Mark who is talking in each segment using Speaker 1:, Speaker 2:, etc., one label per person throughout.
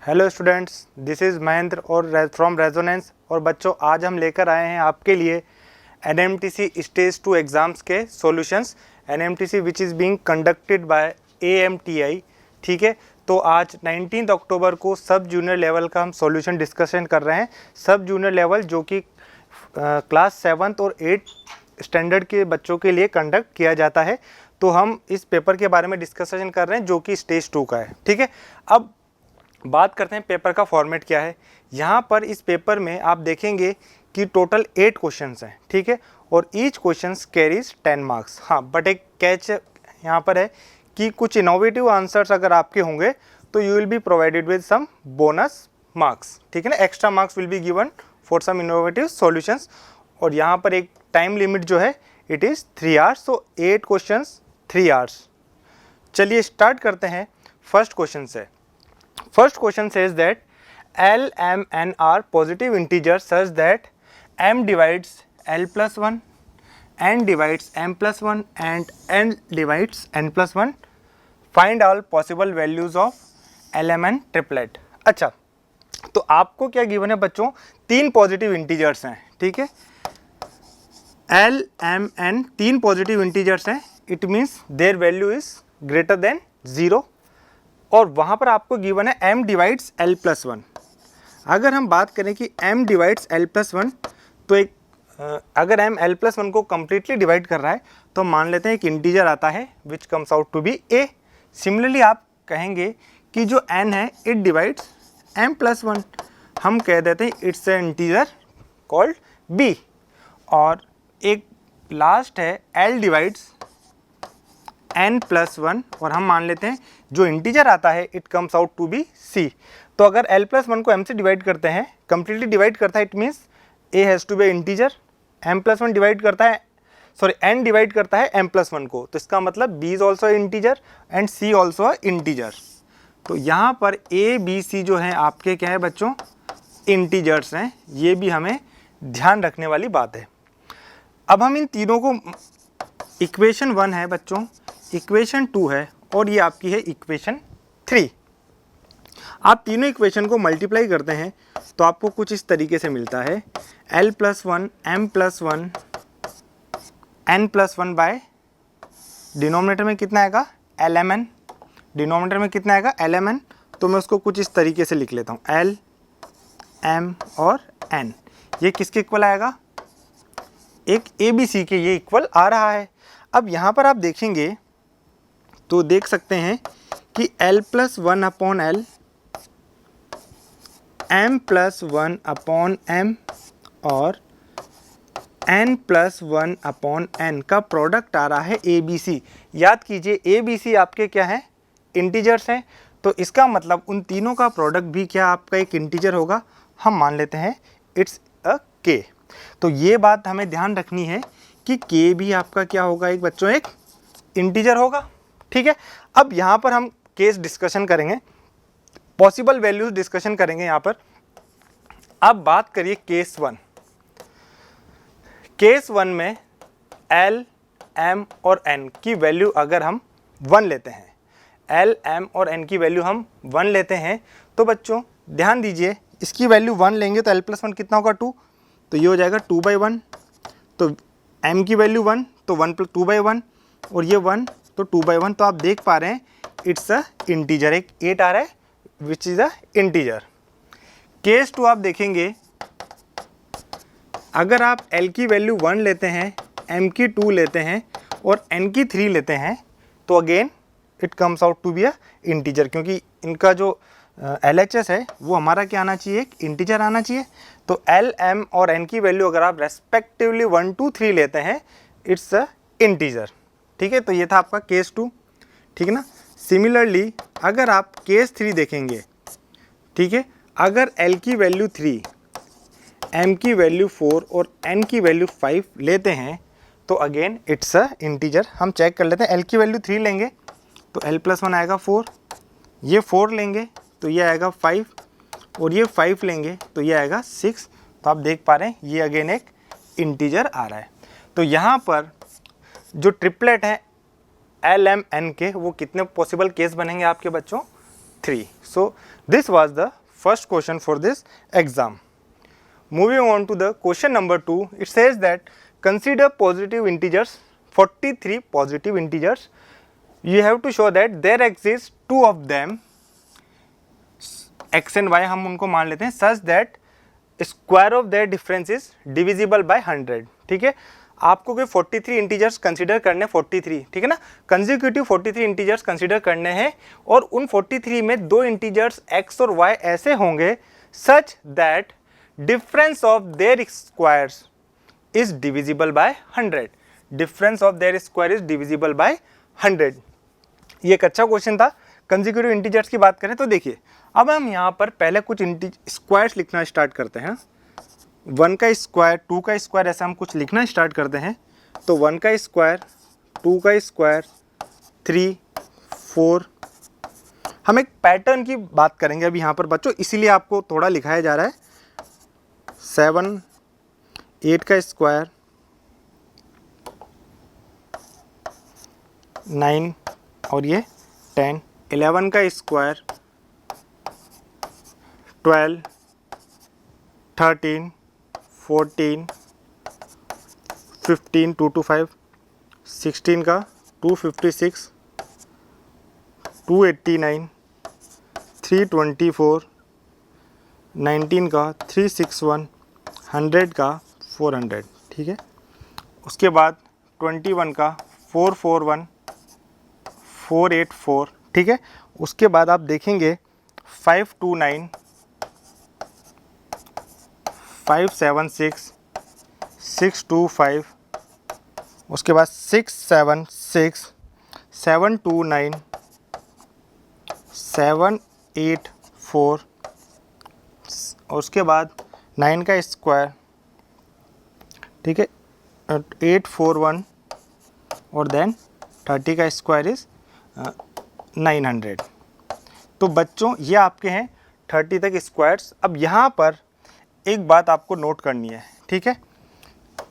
Speaker 1: Hello students, this is Mahendra और from resonance. और बच्चों, आज हम लेकर आए हैं आपके लिए NMTC स्टेज 2 एग्ज़ाम्स के solutions. NMTC which is being conducted by AMTI। ठीक है, तो आज 19 अक्टूबर को सब जूनियर लेवल का हम सॉल्यूशन डिस्कशन कर रहे हैं। सब जूनियर लेवल जो कि क्लास 7th और 8th स्टैंडर्ड के बच्चों के लिए कंडक्ट किया जाता है। तो हम इस पेपर के बारे में डिस्कशन कर रहे हैं जो कि स्टेज 2 का है। ठीक है, अब बात करते हैं पेपर का फॉर्मेट क्या है। यहाँ पर इस पेपर में आप देखेंगे कि टोटल 8 क्वेश्चंस हैं। ठीक है, और ईच क्वेश्चंस कैरीज 10 मार्क्स। हाँ, बट एक कैच यहाँ पर है कि कुछ इनोवेटिव आंसर्स अगर आपके होंगे तो you will be provided with some bonus marks. ठीक है ना, extra marks will be given for some innovative solutions. और यहाँ पर एक टाइम लिमिट जो है it is 3 hours. So 8 questions 3 hours. चलिए स्टार्ट करते हैं फर्स्ट क्वेश्चन से। First question says that L, M, N are positive integers such that M divides L plus 1, N divides M plus 1 and N divides N plus 1. Find all possible values of L, M, N triplet. अच्छा, तो आपको क्या given है बच्चों? 3 positive integers हैं। ठीक है, L, M, N 3 positive integers हैं। It means their value is greater than 0। और वहाँ पर आपको गिवन है m डिवाइड्स l प्लस 1। अगर हम बात करें कि m डिवाइड्स l प्लस 1, तो एक अगर m l प्लस 1 को कम्प्लीटली डिवाइड कर रहा है तो मान लेते हैं एक इंटीजर आता है which comes out to be a। Similarly आप कहेंगे कि जो n है इट डिवाइड्स m प्लस 1, हम कह देते हैं it's a integer called b। और एक लास्ट है l डिवाइड्स n प्लस 1, और हम मान लेते हैं जो इंटीजर आता है it comes out to be c। तो अगर l प्लस 1 को m से डिवाइड करते हैं, कंप्लीटली डिवाइड करता है, it means a has to be integer. m plus 1 divide करता है, सॉरी n डिवाइड करता है m प्लस 1 को, तो इसका मतलब b is also integer and c also integer. तो यहाँ पर a b c जो हैं आपके क्या है बच्चों? इंटीजर्स हैं। ये भी हमें ध्यान रखने वाली बात है। अब हम इन तीनों को, इक्वेशन 1 है बच्चों, इक्वेशन 2 है और ये आपकी है इक्वेशन 3। आप तीनों इक्वेशन को मल्टीप्लाई करते हैं तो आपको कुछ इस तरीके से मिलता है l plus 1 m plus 1 n plus 1 by denominator में कितना आएगा lmn, डिनोमिनेटर में कितना आएगा lmn। तो मैं उसको कुछ इस तरीके से लिख लेता हूँ l m और n। ये किसके इक्वल आएगा? एक ABC के ये इक्वल आ रहा है। अब यहाँ पर आप देखेंगे तो देख सकते हैं कि l plus 1 upon l, m plus 1 upon m और n प्लस 1 अपॉन n का प्रोडक्ट आ रहा है ABC। याद कीजिए ABC आपके क्या है? इंटीजर्स हैं। तो इसका मतलब उन तीनों का प्रोडक्ट भी क्या आपका एक इंटीजर होगा। हम मान लेते हैं इट्स अ k। तो ये बात हमें ध्यान रखनी है कि k भी आपका क्या होगा एक बच्चों? एक इंटीजर होगा। ठीक है, अब यहाँ पर हम केस डिस्कशन करेंगे, पॉसिबल वैल्यूज डिस्कशन करेंगे यहाँ पर। अब बात करिए केस 1। केस 1 में l, m और n की वैल्यू अगर हम 1 लेते हैं, l, m और n की वैल्यू हम 1 लेते हैं, तो बच्चों ध्यान दीजिए, इसकी वैल्यू 1 लेंगे तो l प्लस 1 कितना होगा? 2। तो ये हो जाएगा 2/1। तो m की वैल्यू 1 तो 2/1, और ये 1 तो 2/1। तो आप देख पा रहे हैं इट्स अ इंटीजर, एक 8 आ रहा है which is a integer. Case 2 आप देखेंगे, अगर आप l की वैल्यू 1 लेते हैं, m की 2 लेते हैं और n की 3 लेते हैं, तो again it comes out to be a integer, क्योंकि इनका जो LHS है वो हमारा क्या आना चाहिए? एक इंटीजर आना चाहिए। तो l, m और n की वैल्यू अगर आप रेस्पेक्टिवली 1, 2, 3 लेते हैं, इट्स अ इंटीजर। ठीक है, तो ये था आपका केस 2। ठीक है ना। सिमिलरली अगर आप केस 3 देखेंगे, ठीक है, अगर l की वैल्यू 3, m की वैल्यू 4 और n की वैल्यू 5 लेते हैं, तो अगेन इट्स अ इंटीजर। हम चेक कर लेते हैं, l की वैल्यू 3 लेंगे तो l प्लस 1 आएगा 4, ये 4 लेंगे तो ये आएगा 5, और ये 5 लेंगे तो ये आएगा 6। तो आप देख पा रहे हैं ये अगेन एक इंटीजर आ रहा है। तो यहाँ पर जो ट्रिपलेट है एल एम एन के, वो कितने पॉसिबल केस बनेंगे आपके बच्चों? 3. So this was the first question for this exam. Moving on to the question number 2, it says that consider positive integers, 43 positive integers. You have to show that there exists two of them, x and y हम उनको मान लेते हैं, such that square of their difference is divisible by 100. ठीक है, आपको कोई 43 integers consider करने, 43, ठीक है ना, कंसेक्यूटिव 43 इंटीजर्स कंसीडर करने हैं और उन 43 में दो इंटीजर्स x और y ऐसे होंगे such that difference of their squares is divisible by 100. Difference of their square is divisible by 100. ये एक अच्छा क्वेश्चन था. कंसेक्यूटिव इंटीजर्स की बात करें तो देखिए, अब हम यहाँ पर पहले कुछ स्क्वायर्स लिखना स्टार्ट करते हैं. 1 का स्क्वायर, 2 का स्क्वायर, ऐसा हम कुछ लिखना स्टार्ट करते हैं. तो 1 का स्क्वायर, 2 का स्क्वायर, 3, 4. हम एक पैटर्न की बात करेंगे अभी यहाँ पर बच्चों, इसीलिए आपको थोड़ा लिखाया जा रहा है. 7, 8 का स्क्वायर, 9 और ये 10, 11 का स्क्वायर, 12, 13, 14, 15, 2 to 5, 16 का 256, 289, 324, 19 का 361, 100 का 400. ठीक है, उसके बाद 21 का 441, 484. ठीक है, उसके बाद आप देखेंगे 529, 576, 625, उसके बाद 676, 729, 784 और उसके बाद 9 का स्क्वायर. ठीक है, 841 और देन 30 का स्क्वायर इज 900. तो बच्चों ये आपके हैं 30 तक स्क्वायर्स. अब यहाँ पर एक बात आपको नोट करनी है. ठीक है,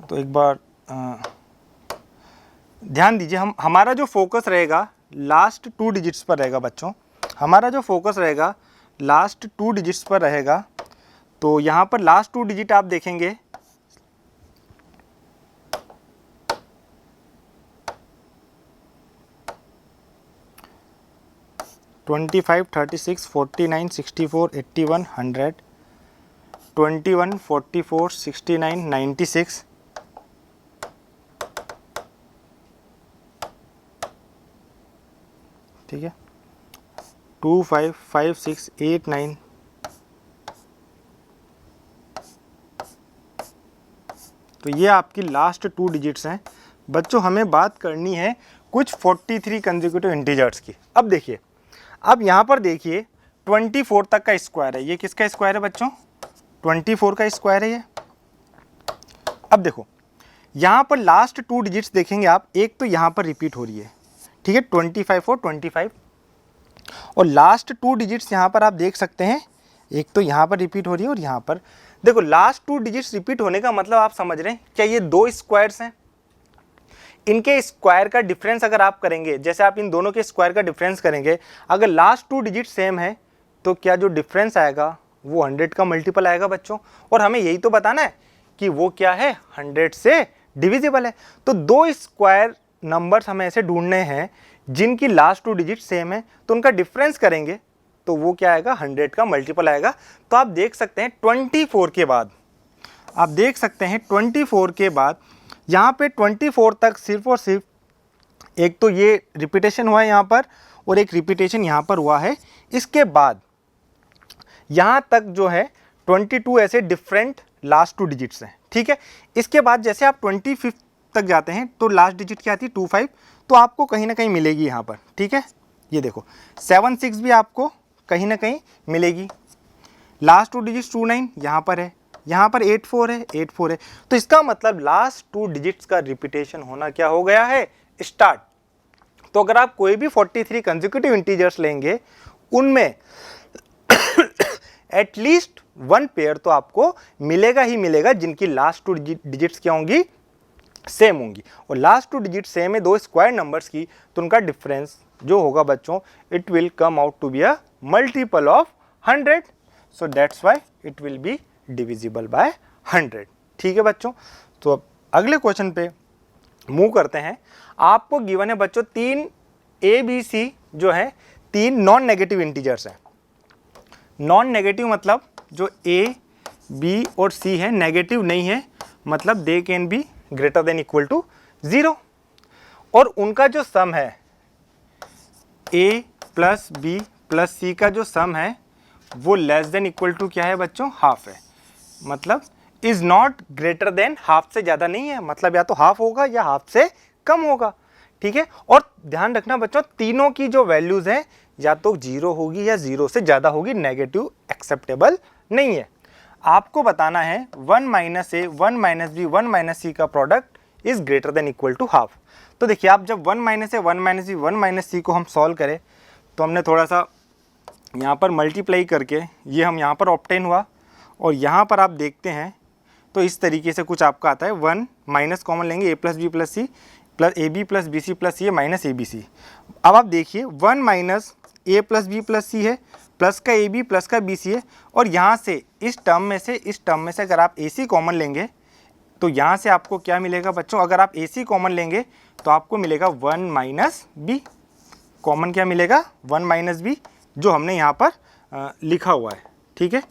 Speaker 1: तो एक बार ध्यान दीजिए, हमारा जो फोकस रहेगा लास्ट 2 डिजिट्स पर रहेगा बच्चों. हमारा जो फोकस रहेगा लास्ट 2 डिजिट्स पर रहेगा. तो यहाँ पर लास्ट 2 डिजिट आप देखेंगे 25, 36, 49, 64, 81, 100, 21, 44, 69, 96. ठीक है, 2, 5, 5, 6, 8, 9. तो ये आपकी लास्ट 2 डिजिट्स हैं बच्चों. हमें बात करनी है कुछ 43 कंसेक्यूटिव इंटीजर्स की. अब देखिए, अब यहाँ पर देखिए 24 तक का स्क्वायर है. ये किसका स्क्वायर है बच्चों? 24 का स्क्वायर है ये. अब देखो यहाँ पर लास्ट 2 डिजिट्स देखेंगे आप, एक तो यहाँ पर रिपीट हो रही है. ठीक है, 25 और 25 और लास्ट 2 डिजिट्स यहाँ पर आप देख सकते हैं, एक तो यहाँ पर रिपीट हो रही है और यहाँ पर देखो लास्ट 2 डिजिट्स रिपीट होने का मतलब आप समझ रहे हैं क्या ये 2 स्क्वायर्स हैं. इनके स्क्वायर का डिफरेंस अगर आप करेंगे, जैसे आप इन दोनों के स्क्वायर का डिफरेंस करेंगे, अगर लास्ट 2 डिजिट सेम है तो क्या जो डिफरेंस आएगा वो 100 का मल्टीपल आएगा बच्चों. और हमें यही तो बताना है कि वो क्या है, 100 से डिविजिबल है. तो 2 स्क्वायर नंबर्स हमें ऐसे ढूंढने हैं जिनकी लास्ट 2 डिजिट सेम है, तो उनका डिफरेंस करेंगे तो वो क्या आएगा, 100 का मल्टीपल आएगा. तो आप देख सकते हैं 24 के बाद, आप देख सकते हैं 24 के बाद यहाँ पे 24 तक सिर्फ और सिर्फ एक तो ये रिपीटेशन हुआ है यहाँ पर और एक रिपीटेशन यहाँ पर हुआ है. इसके बाद यहाँ तक जो है 22 ऐसे डिफरेंट लास्ट 2 डिजिट्स हैं. ठीक है, इसके बाद जैसे आप 25 तक जाते हैं तो लास्ट डिजिट क्या आती है, 25. तो आपको कहीं ना कहीं मिलेगी यहाँ पर. ठीक है, ये देखो 76 भी आपको कहीं ना कहीं मिलेगी. लास्ट 2 डिजिट्स 29 यहाँ पर है, यहाँ पर 84 है, 84 है. तो इसका मतलब लास्ट 2 डिजिट्स का रिपीटेशन होना क्या हो गया है, स्टार्ट. तो अगर आप कोई भी 43 कंसेक्यूटिव इंटीजर्स लेंगे उनमें एटलीस्ट 1 पेयर तो आपको मिलेगा ही मिलेगा जिनकी लास्ट 2 डिजिट्स क्या होंगी, सेम होंगी. और लास्ट 2 डिजिट सेम है 2 स्क्वायर नंबर्स की, तो उनका डिफरेंस जो होगा बच्चों, it will come out to be a multiple of 100, so that's why it will be divisible by 100। ठीक है बच्चों, तो अब अगले क्वेश्चन पे मूव करते हैं। आपको गिवन है बच्चों 3 ABC जो है 3 नॉन नेगेटिव इंटीजर्स हैं। नॉन नेगेटिव मतलब जो A, B और C है नेगेटिव नहीं है, मतलब they can be greater than equal to 0, और उनका जो सम है A plus B plus C का जो सम है वो लेस देन इक्वल टू क्या है बच्चों, हाफ है। मतलब is not greater than half से ज़्यादा नहीं है, मतलब या तो हाफ होगा या हाफ से कम होगा। ठीक है, और ध्यान रखना बच्चों तीनों की जो वैल्यूज़ हैं या तो 0 होगी या 0 से ज़्यादा होगी, नेगेटिव एक्सेप्टेबल नहीं है। आपको बताना है 1 minus A 1 minus B 1 minus C का product is greater than equal to half. तो देखिए आप जब 1 minus A 1 minus B 1 minus C को हम सॉल्व करें तो हमने थोड़ा सा यहाँ पर मल्टीप्लाई करके ये हम यहाँ पर ऑब्टेन हुआ, और यहाँ पर आप देखते हैं तो इस तरीके से कुछ आपका आता है। 1 माइनस कॉमन लेंगे, a plus b plus c plus a b plus b C plus c minus a b c. अब आप देखिए 1 minus a plus b plus c है, प्लस का ए बी प्लस का बी सी है, और यहाँ से इस टर्म में से अगर आप ए सी कॉमन लेंगे तो यहाँ से आपको क्या मिलेगा बच्चों, अगर आप ए सी कॉमन लेंगे तो आपको मिलेगा 1 माइनस बी। कॉमन क्या मिलेगा, 1 माइनस बी, जो हमने यहाँ पर लिखा हुआ है। ठीक है,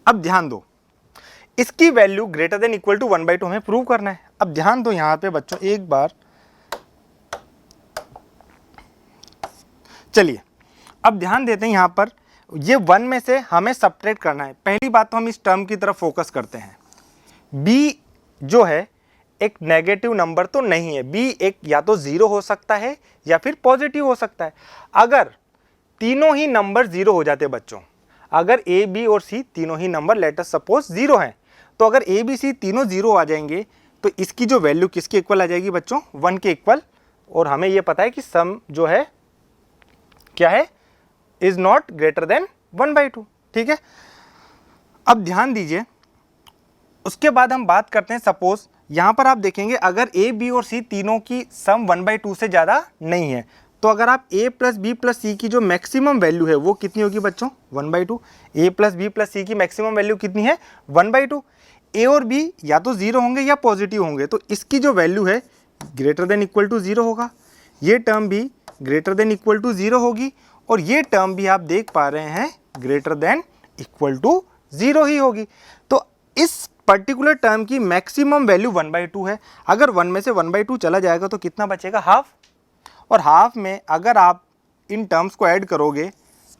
Speaker 1: अब ध्यान दो इसकी value greater than equal to 1/2 हमें प्रूव करना है। अब ध्यान दो यहाँ पे बच्चों एक बार, चलिए अब ध्यान देते हैं यहाँ पर ये 1 में से हमें सब्ट्रैक्ट करना है। पहली बात तो हम इस टर्म की तरफ फोकस करते हैं। b जो है एक नेगेटिव नंबर तो नहीं है, b एक या तो 0 हो सकता है या फिर पॉजिटिव हो सकता है। अगर तीनों ही नंबर 0 हो जाते बच्चों, अगर a, b और c तीनों ही नंबर लेट अस सपोज 0 हैं, तो अगर a, b, c तीनों 0 आ जाएंगे तो इसकी जो वैल्यू किसके इक्वल आ जाएगी बच्चों, 1 के इक्वल। और हमें ये पता है कि सम जो है क्या है, इज नॉट ग्रेटर देन 1/2। ठीक है, अब ध्यान दीजिए उसके बाद हम बात करते हैं, सपोज यहाँ पर आप देखेंगे अगर a, b और c तीनों की सम 1/2 से ज़्यादा नहीं है, तो अगर आप a प्लस बी प्लस सी की जो मैक्सिमम वैल्यू है वो कितनी होगी बच्चों, 1/2। a प्लस बी प्लस सी की मैक्सिमम वैल्यू कितनी है, 1/2। a और b या तो 0 होंगे या पॉजिटिव होंगे, तो इसकी जो वैल्यू है ग्रेटर देन इक्वल टू 0 होगा। ये टर्म भी ग्रेटर देन इक्वल टू 0 होगी, और ये टर्म भी आप देख पा रहे हैं ग्रेटर देन इक्वल टू 0 ही होगी। तो इस पर्टिकुलर टर्म की मैक्सिमम वैल्यू 1/2 है। अगर 1 में से 1/2 चला जाएगा तो कितना बचेगा, हाफ। और हाफ में अगर आप इन टर्म्स को ऐड करोगे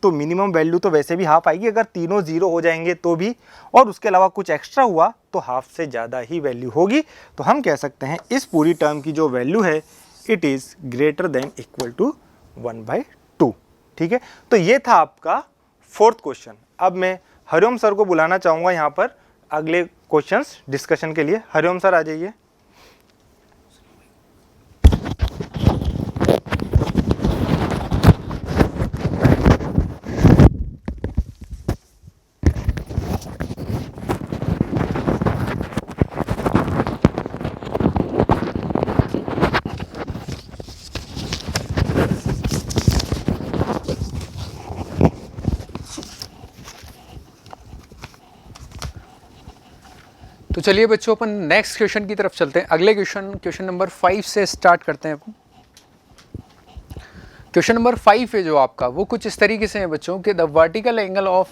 Speaker 1: तो मिनिमम वैल्यू तो वैसे भी हाफ आएगी, अगर तीनों 0 हो जाएंगे तो भी, और उसके अलावा कुछ एक्स्ट्रा हुआ तो हाफ से ज़्यादा ही वैल्यू होगी। तो हम कह सकते हैं इस पूरी टर्म की जो वैल्यू है it is greater than equal to 1/2। ठीक है, तो ये था आपका 4th क्वेश्चन। अब मैं हरिओम सर को बुलाना चाहूँगा यहाँ पर अगले क्वेश्चंस डिस्कशन के लिए। हरिओम सर आ जाइए।
Speaker 2: तो चलिए बच्चों अपन नेक्स्ट क्वेश्चन की तरफ चलते हैं। अगले क्वेश्चन नंबर 5 से स्टार्ट करते हैं अपन। क्वेश्चन नंबर 5 है जो आपका, वो कुछ इस तरीके से है बच्चों कि the vertical angle of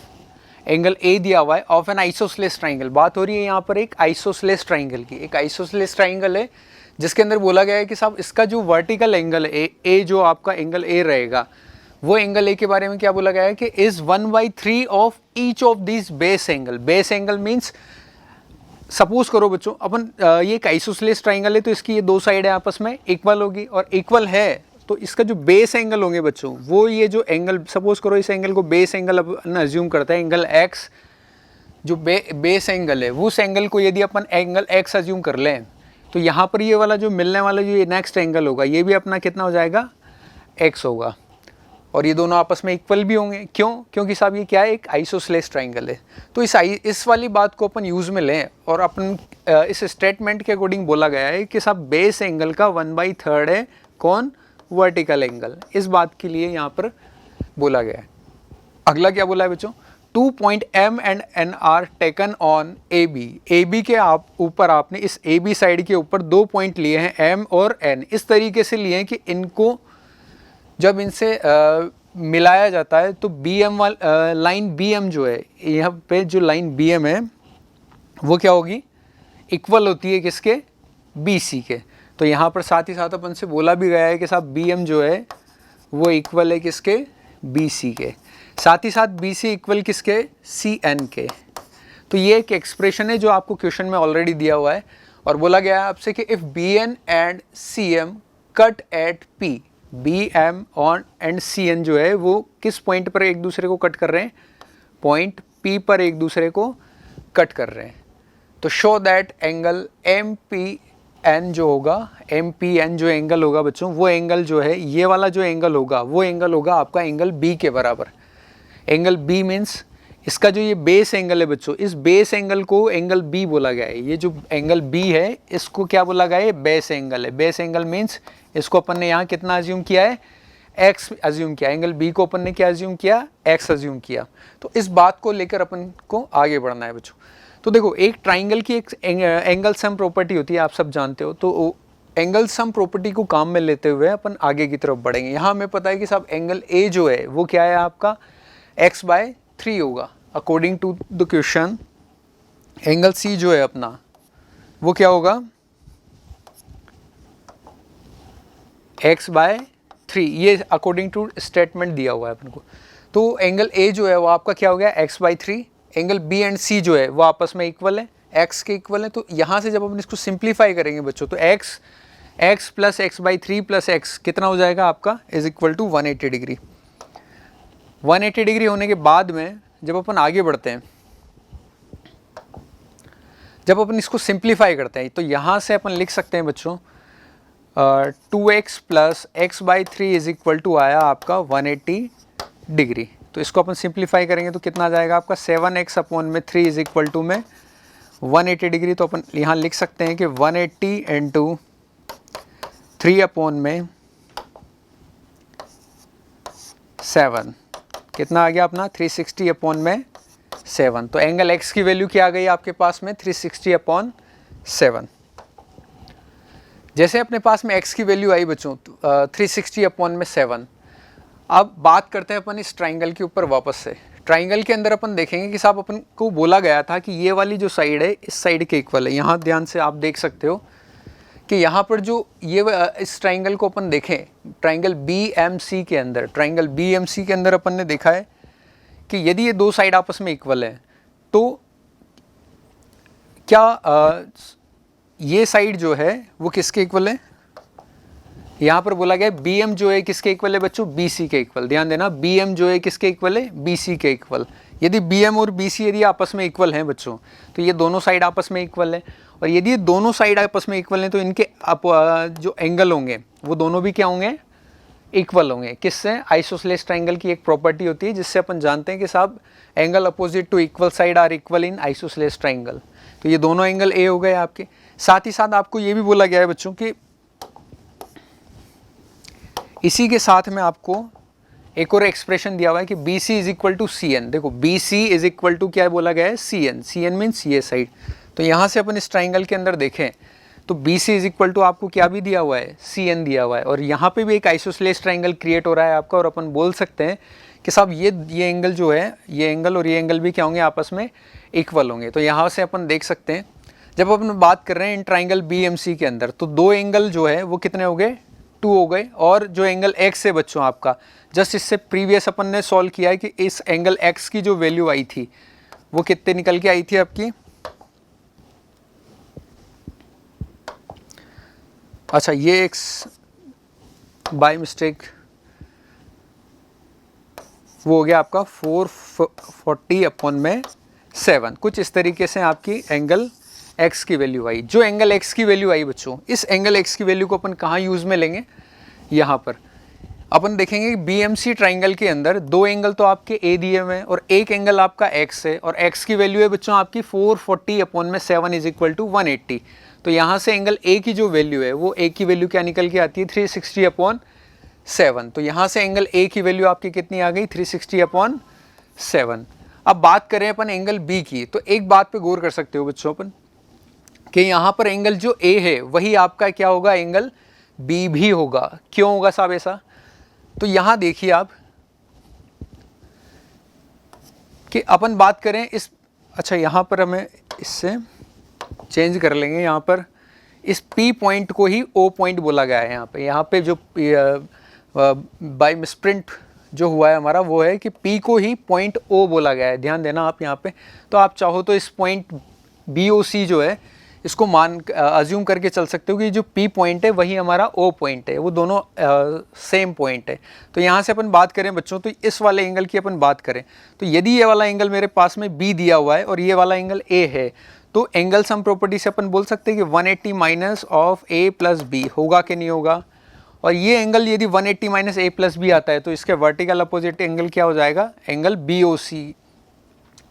Speaker 2: angle A दिया हुआ है ऑफ एन आइसोसेलेस ट्राइंगल। बात हो रही है यहाँ पर एक आइसोसेलेस ट्राइंगल की। एक आइसोसेलेस ट्राइंगल है जिसके अंदर बोला गया है कि साहब इसका जो वर्टिकल एंगल है ए जो आपका एंगल ए रहेगा, वो एंगल ए के बारे में क्या बोला गया है कि is 1/3 of each of this base angle. Base angle means suppose करो बच्चों अपन ये एक आइसोसेलेस ट्राइंगल है तो इसकी ये 2 साइड है आपस में इक्वल होगी, और इक्वल है तो इसका जो बेस एंगल होंगे बच्चों वो ये जो एंगल, सपोज करो इस एंगल को बेस एंगल अपन अज्यूम करते हैं, एंगल एक्स जो बेस एंगल है, उस एंगल को यदि अपन एंगल एक्स अज्यूम कर लें तो यहाँ पर ये वाला जो मिलने वाला जो ये नेक्स्ट एंगल होगा ये भी अपना कितना हो जाएगा, एक्स होगा, और ये दोनों आपस में इक्वल भी होंगे। क्यों? क्योंकि साहब ये क्या है, एक आइसोसेलेस ट्राइंगल है। तो इस वाली बात को अपन यूज़ में लें, और अपन इस स्टेटमेंट के अकॉर्डिंग बोला गया है कि साहब बेस एंगल का 1/3 है कौन, वर्टिकल एंगल। इस बात के लिए यहाँ पर बोला गया है। अगला क्या बोला है बच्चों, 2 point M and N are taken on A B के आप ऊपर आपने इस ए बी साइड के ऊपर 2 पॉइंट लिए हैं M और N, इस तरीके से लिए हैं कि इनको जब इनसे मिलाया जाता है तो BM लाइन BM जो है, यहाँ पे जो लाइन BM है वो क्या होगी, इक्वल होती है किसके, BC के। तो यहाँ पर साथ ही साथ अपन से बोला भी गया है कि साहब BM जो है वो इक्वल है किसके, BC के, साथ ही साथ BC इक्वल किसके, CN के। तो ये एक एक्सप्रेशन है जो आपको क्वेश्चन में ऑलरेडी दिया हुआ है और बोला गया है आपसे कि if BN and CM cut at P, BM और एंड CN जो है वो किस पॉइंट पर एक दूसरे को कट कर रहे हैं, पॉइंट P पर एक दूसरे को कट कर रहे हैं। तो शो दैट एंगल MPN जो होगा, MPN जो एंगल होगा बच्चों, वो एंगल जो है, ये वाला जो एंगल होगा वो एंगल होगा आपका एंगल B के बराबर। एंगल B मीन्स इसका जो ये बेस एंगल है बच्चों, इस बेस एंगल को एंगल B बोला गया है। ये जो एंगल B है इसको क्या बोला गया है, बेस एंगल है। बेस एंगल मीन्स इसको अपन ने यहाँ कितना अज्यूम किया है, x अज्यूम किया। एंगल B को अपन ने क्या अज्यूम किया, x अज्यूम किया। तो इस बात को लेकर अपन को आगे बढ़ना है बच्चों। तो देखो, एक ट्राइंगल की एक एंगल सम प्रॉपर्टी होती है, आप सब जानते हो। तो एंगल सम प्रॉपर्टी को काम में लेते हुए अपन आगे की तरफ बढ़ेंगे। यहाँ हमें पता है कि साहब एंगल A जो है वो क्या है आपका, x/3 होगा according to the question. Angle C जो है अपना वो क्या होगा, x/3, ये अकॉर्डिंग टू स्टेटमेंट दिया हुआ है अपन को। तो एंगल A जो है वो आपका क्या हो गया, x/3। Angle B and C जो है वो आपस में इक्वल है, x के इक्वल है। तो यहाँ से जब अपन इसको सिंप्लीफाई करेंगे बच्चों तो x plus x/3 plus x कितना हो जाएगा आपका, is equal to 180 degree. 180 degree होने के बाद में जब अपन आगे बढ़ते हैं, जब अपन इसको सिंप्लीफाई करते हैं तो यहाँ से अपन लिख सकते हैं बच्चों 2x plus x/3 is equal to आया आपका 180 डिग्री। तो इसको अपन सिंप्लीफाई करेंगे तो कितना आ जाएगा आपका 7x अपॉन में 3 इज इक्वल टू में 180 डिग्री। तो अपन यहाँ लिख सकते हैं कि 180 इंटू 3 अपॉन में 7 कितना आ गया अपना 360 अपॉन में 7। तो एंगल x की वैल्यू क्या आ गई आपके पास में 360 अपॉन 7। जैसे अपने पास में x की वैल्यू आई बच्चों 360 अपॉन में 7। अब बात करते हैं अपन इस ट्राइंगल के ऊपर वापस से। ट्राइंगल के अंदर अपन देखेंगे कि साहब अपन को बोला गया था कि ये वाली जो साइड है इस साइड के इक्वल है। यहाँ ध्यान से आप देख सकते हो कि यहाँ पर जो ये इस ट्राइंगल को अपन देखें, ट्राइंगल BMC के अंदर, ट्राइंगल BMC के अंदर अपन ने देखा है कि यदि ये दो साइड आपस में इक्वल है तो क्या ये साइड जो है वो किसके इक्वल है, यहाँ पर बोला गया BM जो है किसके इक्वल है बच्चों, BC के इक्वल। ध्यान देना, BM जो है किसके इक्वल है, BC के इक्वल। यदि BM और BC यदि आपस में इक्वल हैं बच्चों तो ये दोनों साइड आपस में इक्वल है। और यदि ये दोनों साइड आपस में इक्वल हैं तो इनके जो एंगल होंगे वो दोनों भी क्या होंगे, इक्वल होंगे। किससे, आइसोसेलेस ट्राइंगल की एक प्रॉपर्टी होती है जिससे अपन जानते हैं कि साहब angle opposite to equal side are equal in isosceles triangle. तो ये दोनों एंगल A हो गए आपके। साथ ही साथ आपको ये भी बोला गया है बच्चों कि इसी के साथ में आपको एक और एक्सप्रेशन दिया हुआ है कि BC is equal to CN। देखो BC इज इक्वल टू क्या बोला गया है, CN। CN मीन्स ये साइड। तो यहाँ से अपन इस ट्राइंगल के अंदर देखें तो BC इज इक्वल टू आपको क्या भी दिया हुआ है, CN दिया हुआ है। और यहाँ पे भी एक आइसोसेलेस ट्राइंगल क्रिएट हो रहा है आपका। और अपन बोल सकते हैं कि साहब ये एंगल जो है, ये एंगल और ये एंगल भी क्या होंगे, आपस में इक्वल होंगे। तो यहाँ से अपन देख सकते हैं जब अपन बात कर रहे हैं इन ट्राइंगल BMC के अंदर तो दो एंगल जो है वो कितने हो गए, 2 हो गए। और जो एंगल x है बच्चों आपका, जस्ट इससे प्रीवियस अपन ने सॉल्व किया है कि इस एंगल x की जो वैल्यू आई थी वो कितने निकल के आई थी आपकी, अच्छा ये x बाय मिस्टेक वो हो गया आपका 440 अपॉन में 7। कुछ इस तरीके से आपकी एंगल x की वैल्यू आई। जो एंगल x की वैल्यू आई बच्चों, इस एंगल x की वैल्यू को अपन कहाँ यूज़ में लेंगे, यहाँ पर अपन देखेंगे कि BMC ट्राइंगल के अंदर दो एंगल तो आपके A दिए हुए हैं और एक एंगल आपका x है। और x की वैल्यू है बच्चों आपकी 440 अपॉन में 7 इज इक्वल टू 180। तो यहाँ से एंगल A की जो वैल्यू है वो A की वैल्यू क्या निकल के आती है, 360 अपॉन 7। तो यहाँ से एंगल A की वैल्यू आपकी कितनी आ गई, 360 अपॉन 7। अब बात करें अपन एंगल बी की, तो एक बात पे गौर कर सकते हो बच्चों अपन कि यहाँ पर एंगल जो ए है वही आपका क्या होगा, एंगल बी भी होगा। क्यों होगा साहब ऐसा? तो यहाँ देखिए आप कि अपन बात करें इस, अच्छा यहाँ पर हमें इससे चेंज कर लेंगे, यहाँ पर इस P पॉइंट को ही O पॉइंट बोला गया है। यहाँ पे जो बाय मिसप्रिंट जो हुआ है हमारा वो है कि P को ही पॉइंट O बोला गया है, ध्यान देना आप यहाँ पे। तो आप चाहो तो इस पॉइंट BOC जो है इसको अज्यूम करके चल सकते हो कि जो P पॉइंट है वही हमारा O पॉइंट है, वो दोनों सेम पॉइंट है। तो यहाँ से अपन बात करें बच्चों, तो इस वाले एंगल की अपन बात करें, तो यदि ये वाला एंगल मेरे पास में B दिया हुआ है और ये वाला एंगल A है, तो एंगल सम प्रॉपर्टी से अपन बोल सकते हैं कि 180 minus of A plus B होगा कि नहीं होगा। और ये एंगल यदि 180 माइनस A प्लस बी आता है तो इसके वर्टिकल अपोजिट एंगल क्या हो जाएगा, एंगल BOC।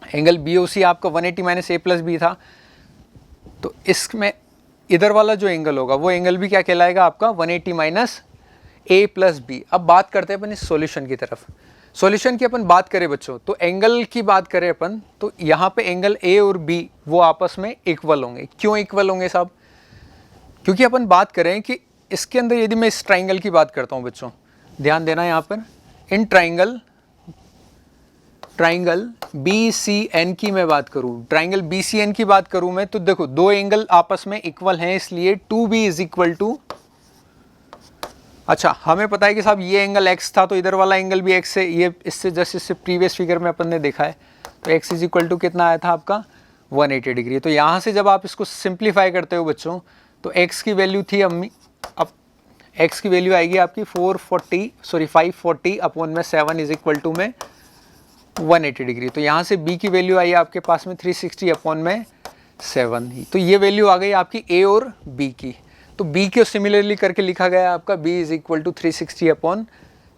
Speaker 2: एंगल BOC आपका 180 माइनस A प्लस बी था, तो इसमें इधर वाला जो एंगल होगा वो एंगल भी क्या कहलाएगा आपका, 180 माइनस A प्लस बी। अब बात करते हैं अपन इस सॉल्यूशन की तरफ। सॉल्यूशन की अपन बात करें बच्चों, तो एंगल की बात करें अपन, तो यहाँ पे एंगल A और B वो आपस में इक्वल होंगे। क्यों इक्वल होंगे साहब? क्योंकि अपन बात करें कि इसके अंदर यदि मैं इस ट्राइंगल की बात करता हूँ बच्चों, ध्यान देना यहाँ पर, इन ट्राइंगल BCN की मैं बात करूँ, ट्राइंगल BCN की बात करूँ मैं, तो देखो दो एंगल आपस में इक्वल हैं, इसलिए 2B इज इक्वल टू, अच्छा हमें पता है कि साहब ये एंगल x था तो इधर वाला एंगल भी x है, ये इससे प्रीवियस फिगर में अपन ने देखा है, तो x इज इक्वल टू कितना आया था आपका, 180 डिग्री। तो यहाँ से जब आप इसको सिंप्लीफाई करते हो बच्चों, तो x की वैल्यू थी अब x की वैल्यू आएगी आपकी 540 अपॉन में 7 इज इक्वल टू में 180 डिग्री। तो यहाँ से b की वैल्यू आई आपके पास में 360 अपॉन में 7, तो ये वैल्यू आ गई आपकी a और b की। तो b को सिमिलरली करके लिखा गया है आपका b is equal to 360 upon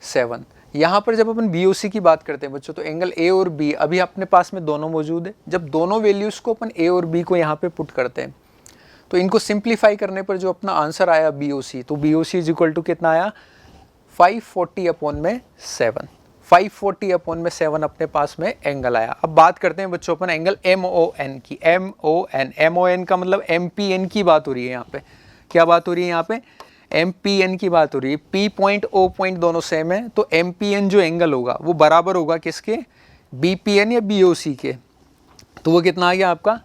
Speaker 2: 7। यहाँ पर जब अपन BOC की बात करते हैं बच्चों, तो एंगल A और B अभी अपने पास में दोनों मौजूद है। जब दोनों वैल्यूज को अपन A और B को यहाँ पे पुट करते हैं, तो इनको सिंप्लीफाई करने पर जो अपना आंसर आया BOC, तो BOC इज इक्वल टू कितना आया, 540 अपॉन में 7। 540 अपॉन में 7 अपने पास में एंगल आया। अब बात करते हैं बच्चों अपन एंगल MON की। MON का मतलब MPN की बात हो रही है यहाँ पे। क्या बात हो रही है यहाँ पे, MPN की बात हो रही है। P पॉइंट O पॉइंट दोनों सेम है, तो MPN जो एंगल होगा वो बराबर होगा किसके, BPN या BOC के। तो वो कितना आ गया आपका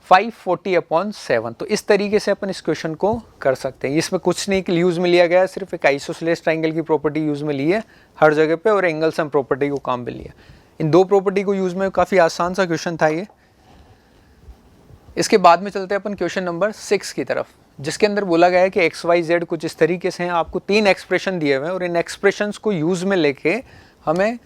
Speaker 2: 540 अपॉन 7। तो इस तरीके से अपन इस क्वेश्चन को कर सकते हैं। इसमें कुछ नहीं यूज़ में लिया गया है, सिर्फ एक आइसोसेलेस ट्राइंगल की प्रॉपर्टी यूज़ में ली है हर जगह पे, और एंगल सम प्रॉपर्टी को काम में लिया। इन दो प्रॉपर्टी को यूज़ में, काफ़ी आसान सा क्वेश्चन था ये। इसके बाद में चलते हैं अपन क्वेश्चन नंबर 6 की तरफ, जिसके अंदर बोला गया है कि XYZ कुछ इस तरीके से हैं। आपको 3 एक्सप्रेशन दिए हुए हैं और इन एक्सप्रेशंस को यूज़ में लेके हमें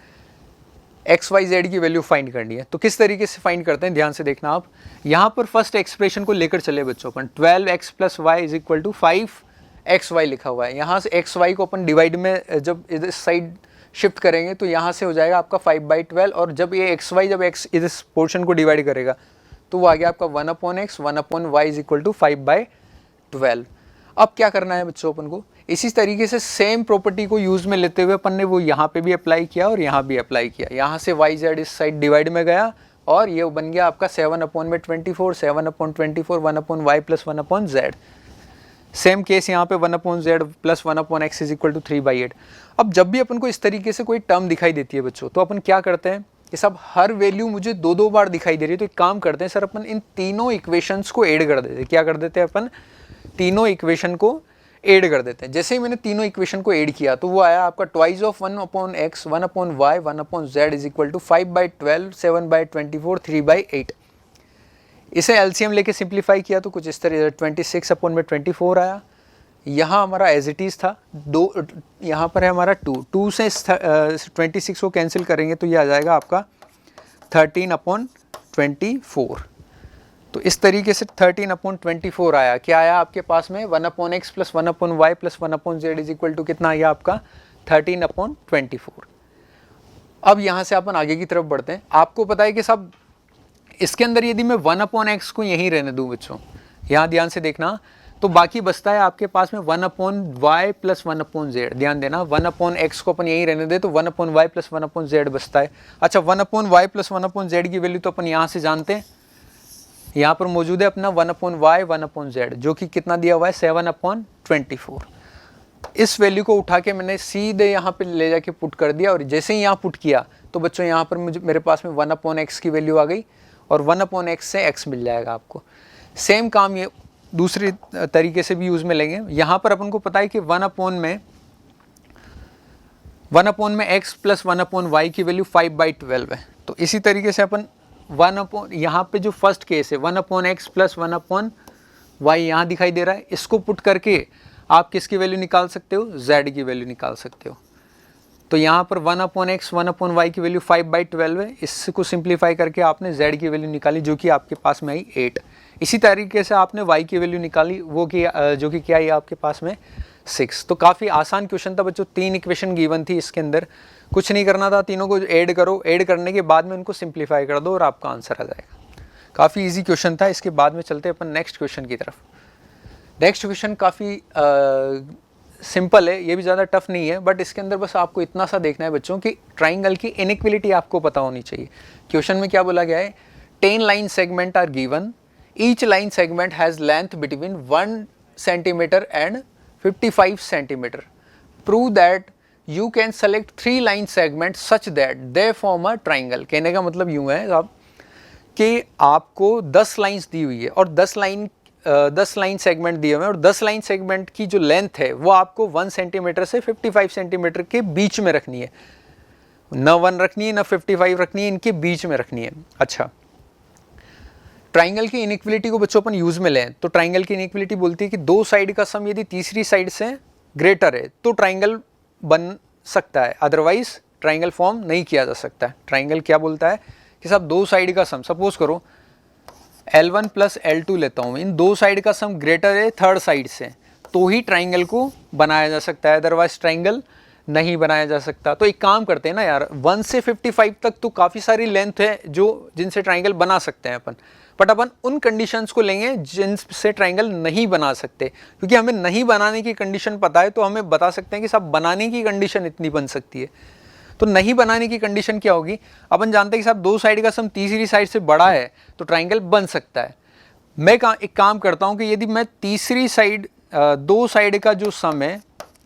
Speaker 2: XYZ की वैल्यू फाइंड करनी है। तो किस तरीके से फाइंड करते हैं, ध्यान से देखना आप। यहाँ पर फर्स्ट एक्सप्रेशन को लेकर चले बच्चों अपन, 12x plus y is equal to 5xy लिखा हुआ है। यहाँ से xy को अपन डिवाइड में जब इधर साइड शिफ्ट करेंगे तो यहाँ से हो जाएगा आपका 5/12, और जब ये xy जब x इस पोर्शन को डिवाइड करेगा तो वो आ गया आपका 1/x 1/y is equal to 5/12। अब क्या करना है बच्चों अपन को, इसी तरीके से सेम प्रॉपर्टी को यूज़ में लेते हुए अपन ने वो यहाँ पे भी अप्लाई किया और यहाँ भी अप्लाई किया। यहाँ से YZ इस साइड डिवाइड में गया और ये बन गया आपका 7/24, 7/24, 1/y plus 1/z। Same case यहाँ पे 1/z plus 1/x is equal to 3/8। अब जब भी अपन को इस तरीके से कोई टर्म दिखाई देती है बच्चों, तो अपन क्या करते हैं कि सब हर वैल्यू मुझे दो बार दिखाई दे रही है, तो एक काम करते हैं सर, अपन इन तीनों इक्वेशंस को ऐड कर देते हैं। क्या कर देते हैं अपन, तीनों इक्वेशन को ऐड कर देते हैं। जैसे ही मैंने तीनों इक्वेशन को ऐड किया तो वो आया आपका twice of 1/x 1/y 1/z is equal to 5/12 7/24 3/8। इसे एलसीएम लेके सिंप्लीफाई किया तो कुछ इस तरह 26/24 आया। यहाँ हमारा एज इट इज़ था, दो यहाँ पर है हमारा 2 से 26 को कैंसिल करेंगे तो ये आ जाएगा आपका 13/24। तो इस तरीके से 13/24 आया। क्या आया आपके पास में 1/x plus 1/y plus 1/z is equal to कितना आया आपका 13/24। अब यहाँ से अपन आगे की तरफ बढ़ते हैं। आपको पता है कि सब इसके अंदर यदि मैं 1/x को यहीं रहने दूँ बच्चों, यहाँ ध्यान से देखना, तो बाकी बचता है आपके पास में 1/y प्लस 1/z। ध्यान देना 1/x को अपन यहीं रहने दे तो 1/y प्लस 1/z बचता है। अच्छा 1/y प्लस 1/z की वैल्यू तो अपन यहाँ से जानते हैं, यहाँ पर मौजूद है अपना 1/y 1/z जो कि कितना दिया हुआ है 7/24। इस वैल्यू को उठा के मैंने सीधे यहाँ पे ले जाके पुट कर दिया और जैसे ही यहाँ पुट किया तो बच्चों यहाँ पर मेरे पास में 1/x की वैल्यू आ गई और 1/x से x मिल जाएगा आपको। सेम काम ये दूसरी तरीके से भी यूज़ में लेंगे। यहाँ पर अपन को पता है कि 1/में x प्लस 1/y की वैल्यू 5/12 है। तो इसी तरीके से अपन यहाँ पे जो फर्स्ट केस है 1/x प्लस 1/y यहाँ दिखाई दे रहा है, इसको पुट करके आप किसकी वैल्यू निकाल सकते हो, z की वैल्यू निकाल सकते हो। तो यहाँ पर 1/x 1/y की वैल्यू 5/12 है, इसको सिंप्लीफाई करके आपने z की वैल्यू निकाली जो कि आपके पास में आई 8। इसी तरीके से आपने y की वैल्यू निकाली वो कि जो कि क्या आई आपके पास में 6। तो काफ़ी आसान क्वेश्चन था बच्चों, 3 इक्वेशन गिवन थी, इसके अंदर कुछ नहीं करना था, तीनों को ऐड करो, ऐड करने के बाद में उनको सिंप्लीफाई कर दो और आपका आंसर आ जाएगा। काफ़ी ईजी क्वेश्चन था। इसके बाद में चलते हैं अपन नेक्स्ट क्वेश्चन की तरफ। नेक्स्ट क्वेश्चन काफ़ी सिंपल है, ये भी ज़्यादा टफ नहीं है, बट इसके अंदर बस आपको इतना सा देखना है बच्चों कि ट्राइंगल की इनइक्वलिटी आपको पता होनी चाहिए। क्वेश्चन में क्या बोला गया है, 10 line segment are given, each line segment has length between 1 centimetre and 55 centimetre. Prove that you can select 3 line segment such that they form a triangle. कहने का मतलब यूँ है आप कि आपको 10 लाइन्स दी हुई है और 10 लाइन सेगमेंट दिए हुए हैं और 10 लाइन सेगमेंट की जो लेंथ है वो आपको 1 सेंटीमीटर से 55 सेंटीमीटर के बीच में रखनी है, न 1 रखनी है न 55 रखनी है, इनके बीच में रखनी है। अच्छा, ट्राइंगल की इनइक्वलिटी को बच्चों अपन यूज में लें तो ट्राइंगल की इनइक्वलिटी बोलती है कि दो साइड का सम यदि तीसरी साइड से ग्रेटर है तो ट्राइंगल बन सकता है, अदरवाइज ट्राइंगल फॉर्म नहीं किया जा सकता है। ट्राइंगल क्या बोलता है कि साहब दो साइड का सम, सपोज करो L1 प्लस L2 लेता हूँ, इन दो साइड का सम ग्रेटर है थर्ड साइड से तो ही ट्राइंगल को बनाया जा सकता है, अदरवाइज ट्राइंगल नहीं बनाया जा सकता। तो एक काम करते हैं ना यार, 1 से 55 तक तो काफ़ी सारी लेंथ है जो जिनसे ट्राइंगल बना सकते हैं अपन, बट अपन उन कंडीशंस को लेंगे जिनसे ट्राइंगल नहीं बना सकते, क्योंकि हमें नहीं बनाने की कंडीशन पता है तो हमें बता सकते हैं कि साहब बनाने की कंडीशन इतनी बन सकती है। तो नहीं बनाने की कंडीशन क्या होगी, अपन जानते हैं कि साहब दो साइड का सम तीसरी साइड से बड़ा है तो ट्राइंगल बन सकता है। मैं एक काम करता हूँ कि यदि मैं तीसरी साइड दो साइड का जो सम है,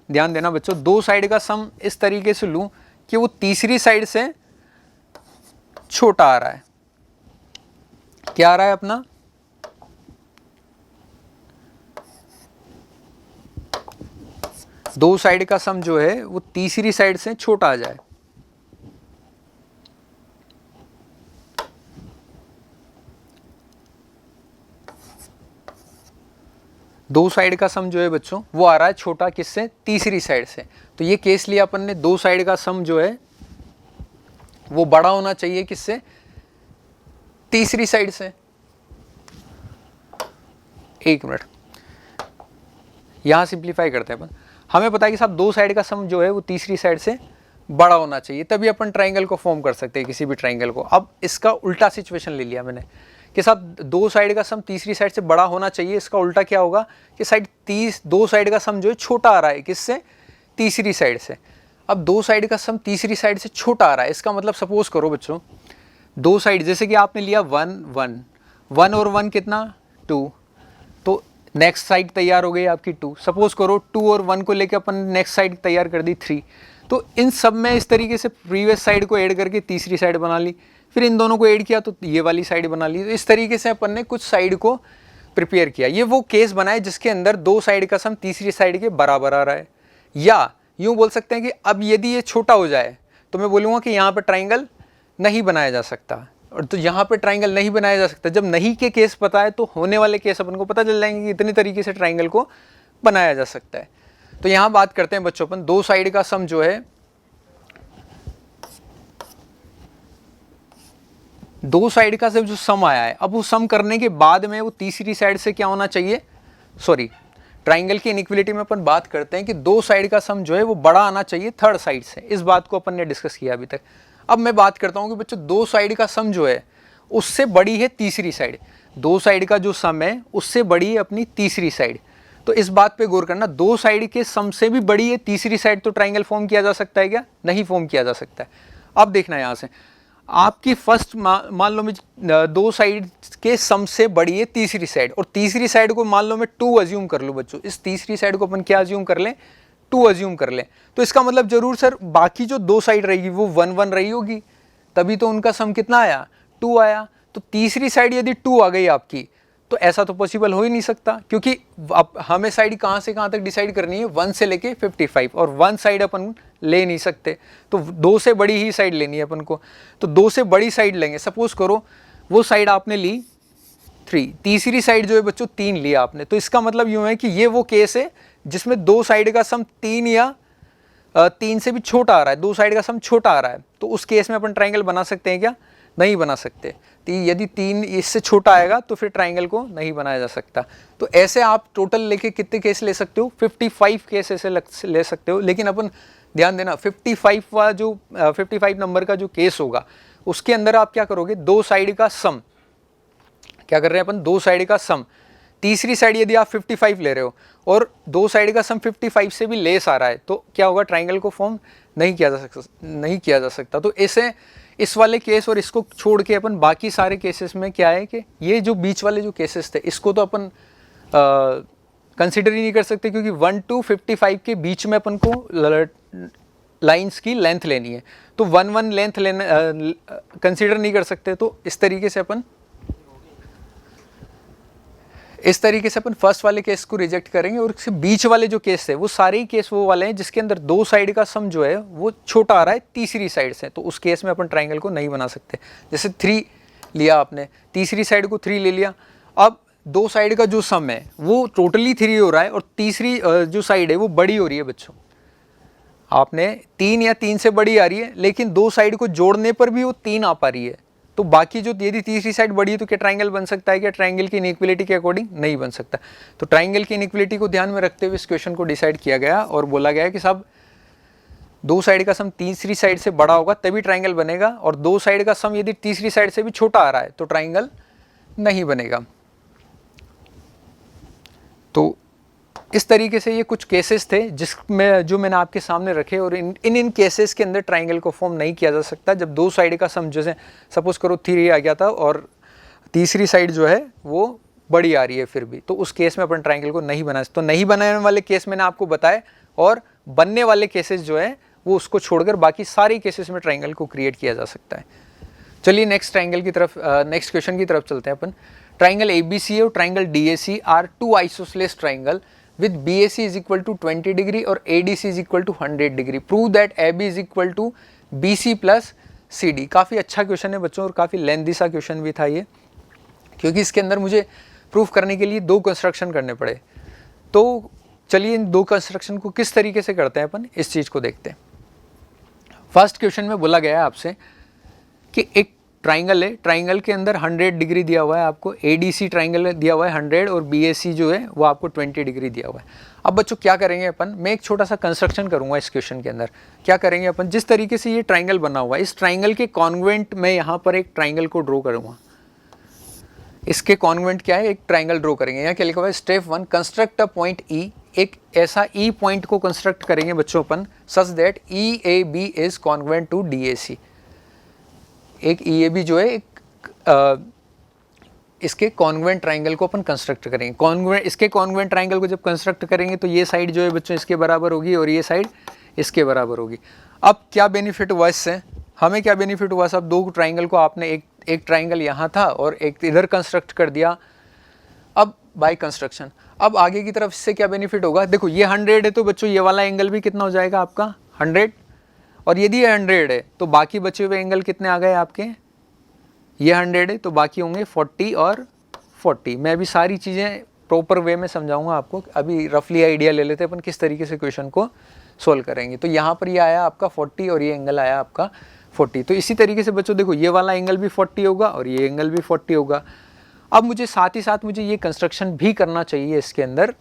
Speaker 2: ध्यान देना बच्चों, दो साइड का सम इस तरीके से लूँ कि वो तीसरी साइड से छोटा आ रहा है। क्या आ रहा है अपना, दो साइड का सम जो है वो तीसरी साइड से छोटा आ जाए। दो साइड का सम जो है बच्चों वो आ रहा है छोटा किससे, तीसरी साइड से। तो ये केस लिया अपन ने, दो साइड का सम जो है वो बड़ा होना चाहिए किससे, तीसरी साइड से। एक मिनट, यहां सिंप्लीफाई करते हैं अपन। हमें पता है कि साहब दो साइड का सम जो है वो तीसरी साइड से बड़ा होना चाहिए, तभी अपन ट्राइंगल को फॉर्म कर सकते हैं, किसी भी ट्राइंगल को। अब इसका उल्टा सिचुएशन ले लिया मैंने कि साहब दो साइड का सम तीसरी साइड से बड़ा होना चाहिए, इसका उल्टा क्या होगा कि दो साइड का सम जो है छोटा आ रहा है किससे, तीसरी साइड से। अब दो साइड का सम तीसरी साइड से छोटा आ रहा है, इसका मतलब सपोज करो बच्चों दो साइड, जैसे कि आपने लिया 1 1 1 और 1 कितना 2, तो नेक्स्ट साइड तैयार हो गई आपकी 2। सपोज करो 2 और 1 को लेकर अपन नेक्स्ट साइड तैयार कर दी 3। तो इन सब में इस तरीके से प्रीवियस साइड को ऐड करके तीसरी साइड बना ली, फिर इन दोनों को ऐड किया तो ये वाली साइड बना ली। तो इस तरीके से अपन ने कुछ साइड को प्रिपेयर किया। ये वो केस बनाए जिसके अंदर दो साइड का सम तीसरी साइड के बराबर आ रहा है। या यूँ बोल सकते हैं कि अब यदि ये छोटा हो जाए तो मैं बोलूँगा कि यहाँ पर ट्राइंगल नहीं बनाया जा सकता, और तो यहाँ पे ट्राइंगल नहीं बनाया जा सकता। जब नहीं के केस पता है तो होने वाले केस अपन को पता चल जाएंगे कि इतनी तरीके से ट्राइंगल को बनाया जा सकता है। तो यहाँ बात करते हैं बच्चों अपन दो साइड का सम जो है, दो साइड का जो सम आया है, अब वो सम करने के बाद में वो तीसरी साइड से क्या होना चाहिए, सॉरी ट्राइंगल की इनइक्वलिटी में अपन बात करते हैं कि दो साइड का सम जो है वो बड़ा आना चाहिए थर्ड साइड से। इस बात को अपन ने डिस्कस किया अभी तक। अब मैं बात करता हूँ कि बच्चों दो साइड का सम जो है उससे बड़ी है तीसरी साइड, दो साइड का जो सम है उससे बड़ी है अपनी तीसरी साइड। तो इस बात पे गौर करना, दो साइड के सम से भी बड़ी है तीसरी साइड, तो ट्राइंगल फॉर्म किया जा सकता है क्या? नहीं फॉर्म किया जा सकता है। अब देखना यहाँ से, आपकी फर्स्ट मान लो मैं दो साइड के सम से बड़ी है तीसरी साइड, और तीसरी साइड को मान लो मैं 2 अज्यूम कर लूँ बच्चों, इस तीसरी साइड को अपन क्या अज्यूम कर लें? 2 अज्यूम कर लें। तो इसका मतलब जरूर सर बाकी जो दो साइड रहेगी वो 1 1 रही होगी, तभी तो उनका सम कितना आया? 2 आया। तो तीसरी साइड यदि 2 आ गई आपकी, तो ऐसा तो पॉसिबल हो ही नहीं सकता, क्योंकि अब हमें साइड कहाँ से कहाँ तक डिसाइड करनी है? 1 से लेके 55, और 1 साइड अपन ले नहीं सकते, तो 2 से बड़ी ही साइड लेनी है अपन को। तो 2 से बड़ी साइड लेंगे, सपोज करो वो साइड आपने ली 3, तीसरी साइड जो है बच्चों 3 लिया आपने, तो इसका मतलब यूँ है कि ये वो केस है जिसमें दो साइड का सम 3 या 3 से भी छोटा आ रहा है, दो साइड का सम छोटा आ रहा है, तो उस केस में अपन ट्राइंगल बना सकते हैं क्या? नहीं बना सकते। तो यदि 3 इससे छोटा आएगा तो फिर ट्राइंगल को नहीं बनाया जा सकता। तो ऐसे आप टोटल लेके कितने केस ले सकते हो? 55 केस ऐसे ले सकते हो। लेकिन अपन ध्यान देना, 55 नंबर का जो केस होगा उसके अंदर आप क्या करोगे? दो साइड का सम, क्या कर रहे हैं अपन? दो साइड का सम, तीसरी साइड यदि आप 55 ले रहे हो और दो साइड का सम 55 से भी लेस आ रहा है, तो क्या होगा? ट्राइंगल को फॉर्म नहीं किया जा सकता। तो ऐसे इस वाले केस और इसको छोड़ के अपन बाकी सारे केसेस में क्या है कि ये जो बीच वाले जो केसेस थे इसको तो अपन कंसिडर ही नहीं कर सकते, क्योंकि 1 to 55 के बीच में अपन को लाइंस की लेंथ लेनी है, तो 1 1 लेंथ लेना कंसिडर नहीं कर सकते। तो इस तरीके से अपन फर्स्ट वाले केस को रिजेक्ट करेंगे, और इसके बीच वाले जो केस है वो सारे ही केस वो वाले हैं जिसके अंदर दो साइड का सम जो है वो छोटा आ रहा है तीसरी साइड से, तो उस केस में अपन ट्राइंगल को नहीं बना सकते। जैसे 3 लिया आपने, तीसरी साइड को 3 ले लिया, अब दो साइड का जो सम है वो टोटली 3 हो रहा है, और तीसरी जो साइड है वो बड़ी हो रही है बच्चों, आपने 3 या 3 से बड़ी आ रही है, लेकिन दो साइड को जोड़ने पर भी वो 3 आ पा रही है, तो बाकी जो यदि तीसरी साइड बड़ी है तो क्या ट्राइंगल बन सकता है? क्या ट्राइंगल की इनइक्वालिटी के अकॉर्डिंग नहीं बन सकता। तो ट्राइंगल की इनइक्वालिटी को ध्यान में रखते हुए इस क्वेश्चन को डिसाइड किया गया और बोला गया कि साहब दो साइड का सम तीसरी साइड से बड़ा होगा तभी ट्राइंगल बनेगा, और दो साइड का सम यदि तीसरी साइड से भी छोटा आ रहा है तो ट्राइंगल नहीं बनेगा। तो इस तरीके से ये कुछ केसेस थे जिसमें जो मैंने आपके सामने रखे, और इन केसेस के अंदर ट्राइंगल को फॉर्म नहीं किया जा सकता जब दो साइड का सम, जैसे सपोज करो 3 आ गया था और तीसरी साइड जो है वो बड़ी आ रही है फिर भी, तो उस केस में अपन ट्राइंगल को नहीं बना सकते। तो नहीं बनाने वाले केस मैंने आपको बताए, और बनने वाले केसेस जो है वो उसको छोड़कर बाकी सारे केसेस में ट्राइंगल को क्रिएट किया जा सकता है। चलिए नेक्स्ट ट्राइंगल की तरफ, नेक्स्ट क्वेश्चन की तरफ चलते हैं अपन। ट्राइंगल ABC और triangle DAC are 2 isosceles triangle with BAC is equal to 20 degree और ADC is equal to 100 degree. Prove that AB is equal to BC plus CD. काफ़ी अच्छा क्वेश्चन है बच्चों, और काफ़ी लेंथी सा क्वेश्चन भी था ये, क्योंकि इसके अंदर मुझे प्रूफ करने के लिए 2 कंस्ट्रक्शन करने पड़े। तो चलिए इन 2 कंस्ट्रक्शन को किस तरीके से करते हैं अपन, इस चीज़ को देखते हैं। फर्स्ट क्वेश्चन में बोला गया है आपसे कि एक ट्राइंगल है, ट्राइंगल के अंदर 100 डिग्री दिया हुआ है आपको, ADC ट्राइंगल दिया हुआ है 100 और BAC जो है वो आपको 20 डिग्री दिया हुआ है। अब बच्चों क्या करेंगे अपन, मैं एक छोटा सा कंस्ट्रक्शन करूंगा इस क्वेश्चन के अंदर। क्या करेंगे अपन, जिस तरीके से ये ट्राइंगल बना हुआ है इस ट्राइंगल के कॉन्वेंट में यहाँ पर एक ट्राइंगल को ड्रॉ करूँगा। इसके कॉन्वेंट क्या है, एक ट्राइंगल ड्रॉ करेंगे। यहाँ क्या लिखा हुआ है, step 1 construct a point E, एक ऐसा E पॉइंट को कंस्ट्रक्ट करेंगे बच्चों अपन such that EAB is convent to DAC। एक EAB जो है एक इसके कॉन्वेंट ट्राइंगल को अपन कंस्ट्रक्ट करेंगे। इसके कॉन्वेंट ट्राइंगल को जब कंस्ट्रक्ट करेंगे तो ये साइड जो है बच्चों इसके बराबर होगी और ये साइड इसके बराबर होगी। अब क्या बेनिफिट हुआ इससे, हमें क्या बेनिफिट हुआ साहब, 2 ट्राइंगल को आपने एक ट्राइंगल यहाँ था और एक इधर कंस्ट्रक्ट कर दिया। अब बाय कंस्ट्रक्शन अब आगे की तरफ इससे क्या बेनिफिट होगा, देखो ये 100 है तो बच्चों ये वाला एंगल भी कितना हो जाएगा आपका 100, और यदि ये 100 है तो बाकी बचे हुए एंगल कितने आ गए आपके, ये 100 है तो बाकी होंगे 40 और 40। मैं अभी सारी चीज़ें प्रॉपर वे में समझाऊंगा आपको, अभी रफली आइडिया ले लेते हैं अपन किस तरीके से क्वेश्चन को सोल्व करेंगे। तो यहाँ पर ये आया आपका 40 और ये एंगल आया आपका 40। तो इसी तरीके से बच्चों देखो ये वाला एंगल भी 40 होगा और ये एंगल भी 40 होगा। अब मुझे साथ ही साथ मुझे ये कंस्ट्रक्शन भी करना चाहिए इसके अंदर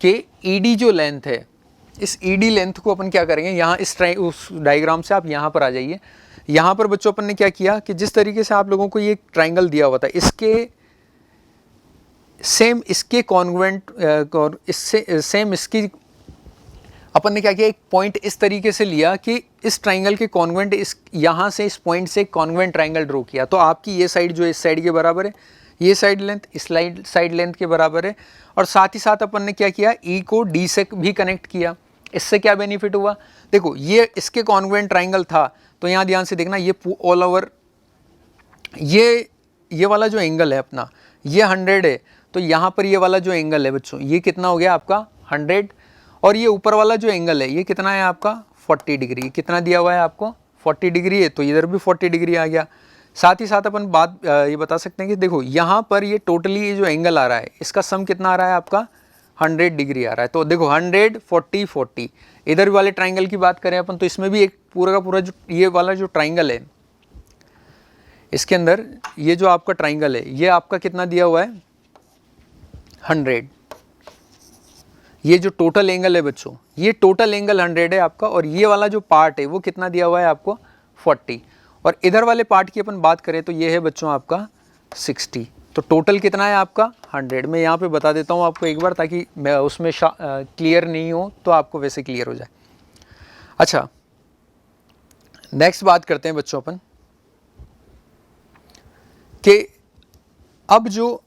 Speaker 2: कि ED जो लेंथ है, इस ED लेंथ को अपन क्या करेंगे, यहाँ उस डायग्राम से आप यहाँ पर आ जाइए। यहाँ पर बच्चों अपन ने क्या किया कि जिस तरीके से आप लोगों को ये ट्राइंगल दिया हुआ था, इसके सेम इसके कॉन्ग्रुएंट और इससे सेम इसकी अपन ने क्या किया, एक पॉइंट इस तरीके से लिया कि इस ट्राइंगल के कॉन्ग्रुएंट इस यहाँ से इस पॉइंट से एक कॉन्ग्रुएंट ट्राइंगल ड्रॉ किया। तो आपकी ये साइड जो है इस साइड के बराबर है, ये साइड लेंथ इस साइड लेंथ के बराबर है। और साथ ही साथ अपन ने क्या किया, ई को डी से भी कनेक्ट किया। इससे क्या बेनिफिट हुआ, देखो ये इसके कॉन्ग्रुएंट ट्राइंगल था, तो यहाँ ध्यान से देखना, ये ऑल ओवर ये वाला जो एंगल है अपना ये 100 है, तो यहाँ पर ये वाला जो एंगल है बच्चों ये कितना हो गया आपका 100, और ये ऊपर वाला जो एंगल है ये कितना है आपका 40 डिग्री। कितना दिया हुआ है आपको 40 डिग्री है, तो इधर भी 40 डिग्री आ गया। साथ ही साथ अपन बात ये बता सकते हैं कि देखो यहाँ पर ये टोटली ये जो एंगल आ रहा है इसका सम कितना आ रहा है आपका 100 डिग्री आ रहा है। तो देखो 100 40 40, इधर वाले ट्राइंगल की बात करें अपन तो इसमें भी एक पूरा का पूरा जो ये वाला जो ट्राइंगल है इसके अंदर ये जो आपका ट्राइंगल है ये आपका कितना दिया हुआ है 100। ये जो टोटल एंगल है बच्चों ये टोटल एंगल 100 है आपका, और ये वाला जो पार्ट है वो कितना दिया हुआ है आपको 40, और इधर वाले पार्ट की अपन बात करें तो ये है बच्चों आपका 60। तो टोटल कितना है आपका 100। मैं यहाँ पे बता देता हूँ आपको एक बार, ताकि मैं उसमें क्लियर नहीं हो तो आपको वैसे क्लियर हो जाए। अच्छा नेक्स्ट बात करते हैं बच्चों अपन कि अब जो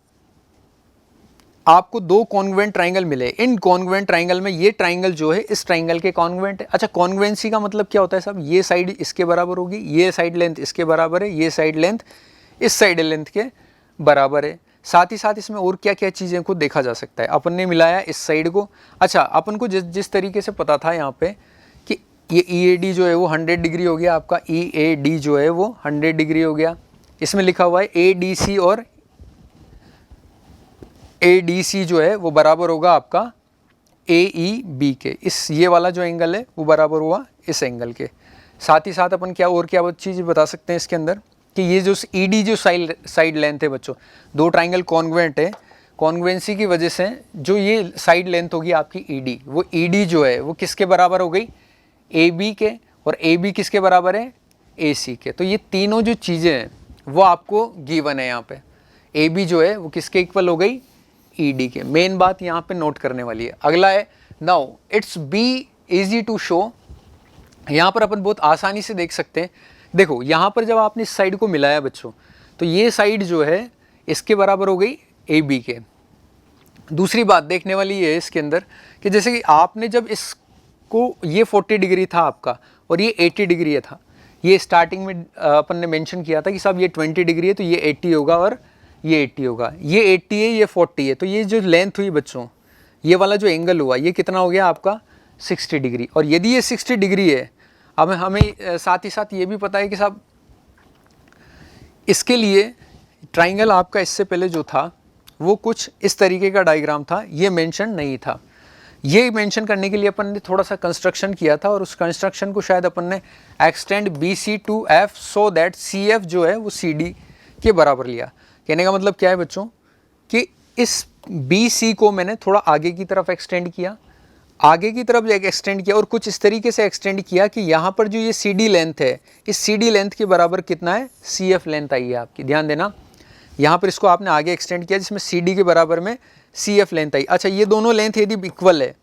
Speaker 2: आपको दो कॉन्ग्रुएंट ट्राइंगल मिले, इन कॉन्ग्रुएंट ट्राइंगल में ये ट्राइंगल जो है इस ट्राइंगल के कॉन्ग्रुएंट है। अच्छा कॉन्ग्रुएंसी का मतलब क्या होता है साहब, ये साइड इसके बराबर होगी, ये साइड लेंथ इसके बराबर है, ये साइड लेंथ इस साइड लेंथ के बराबर है। साथ ही साथ इसमें और क्या क्या चीज़ें को देखा जा सकता है, अपन ने मिलाया इस साइड को। अच्छा अपन को जिस तरीके से पता था यहाँ पे कि ये EAD जो है वो 100 डिग्री हो गया आपका, EAD जो है वो 100 डिग्री हो गया। इसमें लिखा हुआ है ADC और ADC जो है वो बराबर होगा आपका AEB के। इस ये वाला जो एंगल है वो बराबर हुआ इस एंगल के। साथ ही साथ अपन क्या और क्या चीज़ बता सकते हैं इसके अंदर कि ये जो ED जो साइड लेंथ है बच्चों, दो ट्राइंगल कॉन्ग्रुएंट है, कॉन्ग्रुएंसी की वजह से जो ये साइड लेंथ होगी आपकी ED, वो ED जो है वो किसके बराबर हो गई AB के, और AB किसके बराबर है AC के। तो ये तीनों जो चीज़ें हैं वो आपको गिवन है यहाँ पे। AB जो है वो किसके इक्वल हो गई ED के। मेन बात यहाँ पे नोट करने वाली है। अगला है now it's be easy to show, यहाँ पर अपन बहुत आसानी से देख सकते हैं। देखो यहाँ पर जब आपने इस साइड को मिलाया बच्चों तो ये साइड जो है इसके बराबर हो गई AB के। दूसरी बात देखने वाली है इसके अंदर कि जैसे कि आपने जब इसको ये 40 डिग्री था आपका और ये 80 डिग्री था, ये स्टार्टिंग में अपन ने मेंशन किया था कि साहब ये 20 डिग्री है तो ये 80 होगा और ये 80 होगा, ये 80 है ये 40 है। तो ये जो लेंथ हुई बच्चों ये वाला जो एंगल हुआ ये कितना हो गया आपका 60 डिग्री। और यदि ये 60 डिग्री है, अब हमें साथ ही साथ ये भी पता है कि साहब इसके लिए ट्राइंगल आपका इससे पहले जो था वो कुछ इस तरीके का डायग्राम था, ये मेंशन नहीं था। ये मेंशन करने के लिए अपन ने थोड़ा सा कंस्ट्रक्शन किया था, और उस कंस्ट्रक्शन को शायद अपन ने extend BC to F so that CF जो है वो CD के बराबर लिया। कहने का मतलब क्या है बच्चों कि इस BC को मैंने थोड़ा आगे की तरफ एक्सटेंड किया, आगे की तरफ एक्सटेंड किया, और कुछ इस तरीके से एक्सटेंड किया कि यहाँ पर जो ये CD लेंथ है इस CD लेंथ के बराबर कितना है CF लेंथ आई है आपकी। ध्यान देना यहाँ पर इसको आपने आगे एक्सटेंड किया जिसमें CD के बराबर में CF लेंथ आई। अच्छा ये दोनों लेंथ यदि इक्वल है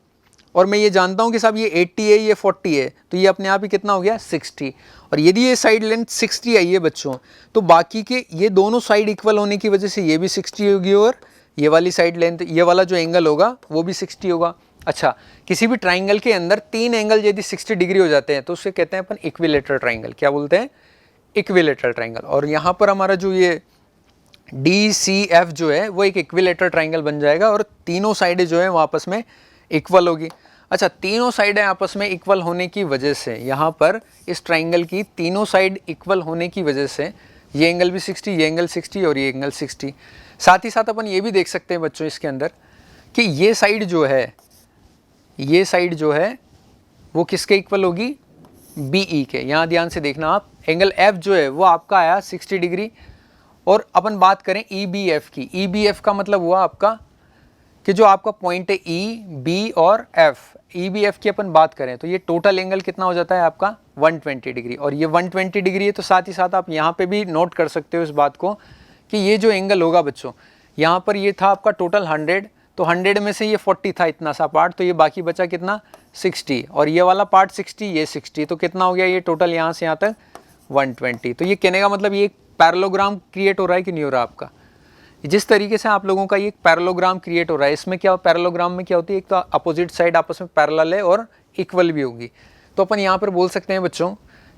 Speaker 2: और मैं ये जानता हूँ कि साहब ये 80 है ये 40 है, तो ये अपने आप ही कितना हो गया 60। और यदि ये साइड लेंथ 60 आई है बच्चों तो बाकी के ये दोनों साइड इक्वल होने की वजह से ये भी 60 होगी, और ये वाली साइड लेंथ ये वाला जो एंगल होगा वो भी 60 होगा। अच्छा किसी भी ट्राइंगल के अंदर तीन एंगल यदि 60 डिग्री हो जाते हैं तो उससे कहते हैं अपन इक्विलेटरल ट्राइंगल। क्या बोलते हैं इक्विलेटरल ट्राइंगल। और यहाँ पर हमारा जो ये DCF जो है वो एक इक्विलेटरल ट्राइंगल बन जाएगा, और तीनों साइडें जो है वो आपस में इक्वल होगी। अच्छा तीनों साइडें आपस में इक्वल होने की वजह से यहाँ पर इस ट्राइंगल की तीनों साइड इक्वल होने की वजह से ये एंगल भी 60, ये एंगल 60 और ये एंगल 60। साथ ही साथ अपन ये भी देख सकते हैं बच्चों इसके अंदर कि ये साइड जो है वो किसके इक्वल होगी BE के। यहाँ ध्यान से देखना आप, एंगल F जो है वो आपका आया 60 डिग्री। और अपन बात करें EBF की, EBF का मतलब हुआ आपका कि जो आपका पॉइंट है E, B और F, EBF की अपन बात करें तो ये टोटल एंगल कितना हो जाता है आपका 120 डिग्री। और ये 120 डिग्री है, तो साथ ही साथ आप यहाँ पे भी नोट कर सकते हो इस बात को कि ये जो एंगल होगा बच्चों यहाँ पर ये था आपका टोटल 100, तो 100 में से ये 40 था इतना सा पार्ट, तो ये बाकी बचा कितना 60, और ये वाला पार्ट 60, ये 60, तो कितना हो गया ये टोटल यहाँ से यहाँ तक 120। तो ये कहने का मतलब ये एक पैरेललोग्राम क्रिएट हो रहा है कि नहीं हो रहा आपका। जिस तरीके से आप लोगों का ये पैरेललोग्राम क्रिएट हो रहा है, इसमें क्या पैरेललोग्राम में क्या होती है, एक तो अपोजिट साइड आपस में पैरेलल है और इक्वल भी होगी। तो अपन यहाँ पर बोल सकते हैं बच्चों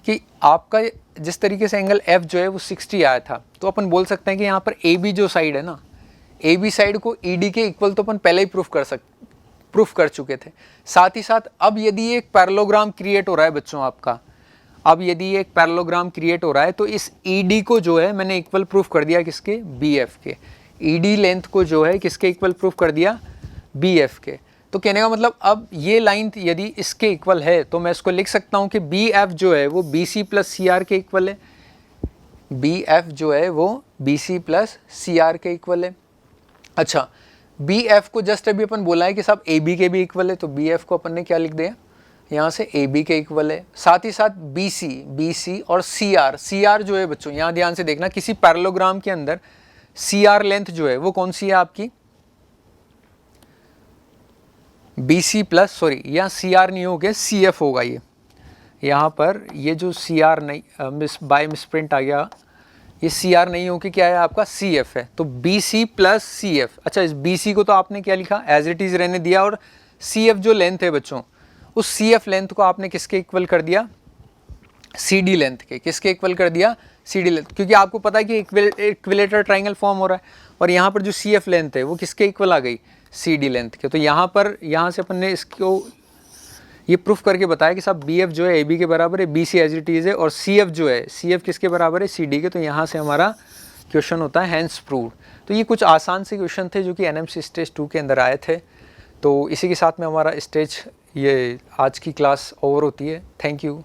Speaker 2: कि आपका जिस तरीके से एंगल एफ जो है वो 60 आया था, तो अपन बोल सकते हैं कि यहाँ पर ए बी जो साइड है ना, ए बी साइड को ई डी के इक्वल तो अपन पहले ही प्रूफ कर चुके थे। साथ ही साथ अब यदि एक पैरेललोग्राम क्रिएट हो रहा है बच्चों आपका, अब यदि एक पैरेललोग्राम क्रिएट हो रहा है तो इस ई डी को जो है मैंने इक्वल प्रूफ कर दिया किसके, बी एफ के। ई डी लेंथ को जो है किसके इक्वल प्रूफ कर दिया, बी एफ के। तो कहने का मतलब अब ये लाइन यदि इसके इक्वल है तो मैं इसको लिख सकता हूँ कि बी एफ जो है वो बी सी प्लस सी आर के इक्वल है, बी एफ जो है वो बी सी प्लस सी आर के इक्वल है। अच्छा, बी एफ को जस्ट अभी अपन बोला है कि साहब ए बी के भी इक्वल है, तो बी एफ को अपन ने क्या लिख दिया यहाँ से, ए बी के इक्वल है। साथ ही साथ बी सी और सी आर जो है बच्चों यहाँ ध्यान से देखना, किसी पैरेललोग्राम के अंदर सी आर लेंथ जो है वो कौन सी है आपकी, बी सी प्लस, सॉरी यहाँ सी आर नहीं होगा, सी एफ होगा। ये यहाँ पर ये जो सी आर नहीं बाय मिसप्रिंट आ गया, ये सी आर नहीं होगी, क्या है आपका सी एफ है, तो बी सी प्लस सी एफ। अच्छा, इस बी सी को तो आपने क्या लिखा, एज इट इज़ रहने दिया, और सी एफ जो लेंथ है बच्चों, उस सी एफ लेंथ को आपने किसके इक्वल कर दिया, सी डी लेंथ के। किसके इक्वल कर दिया, सी डी लेंथ, क्योंकि आपको पता है कि इक्विलेटरल ट्राइंगल फॉर्म हो रहा है, और यहाँ पर जो सी एफ लेंथ है वो किसके इक्वल आ गई, सी डी लेंथ के। तो यहाँ पर यहाँ से अपन ने इसको ये प्रूफ करके बताया कि साहब बी एफ जो है ए बी के बराबर है, B C as it is है, और सी एफ जो है, सी एफ किसके बराबर है, सी डी के। तो यहाँ से हमारा क्वेश्चन होता है हैंस प्रूव्ड। तो ये कुछ आसान से क्वेश्चन थे जो कि एनएमसी स्टेज 2 के अंदर आए थे। तो इसी के साथ में हमारा स्टेज ये आज की क्लास ओवर होती है। Thank you.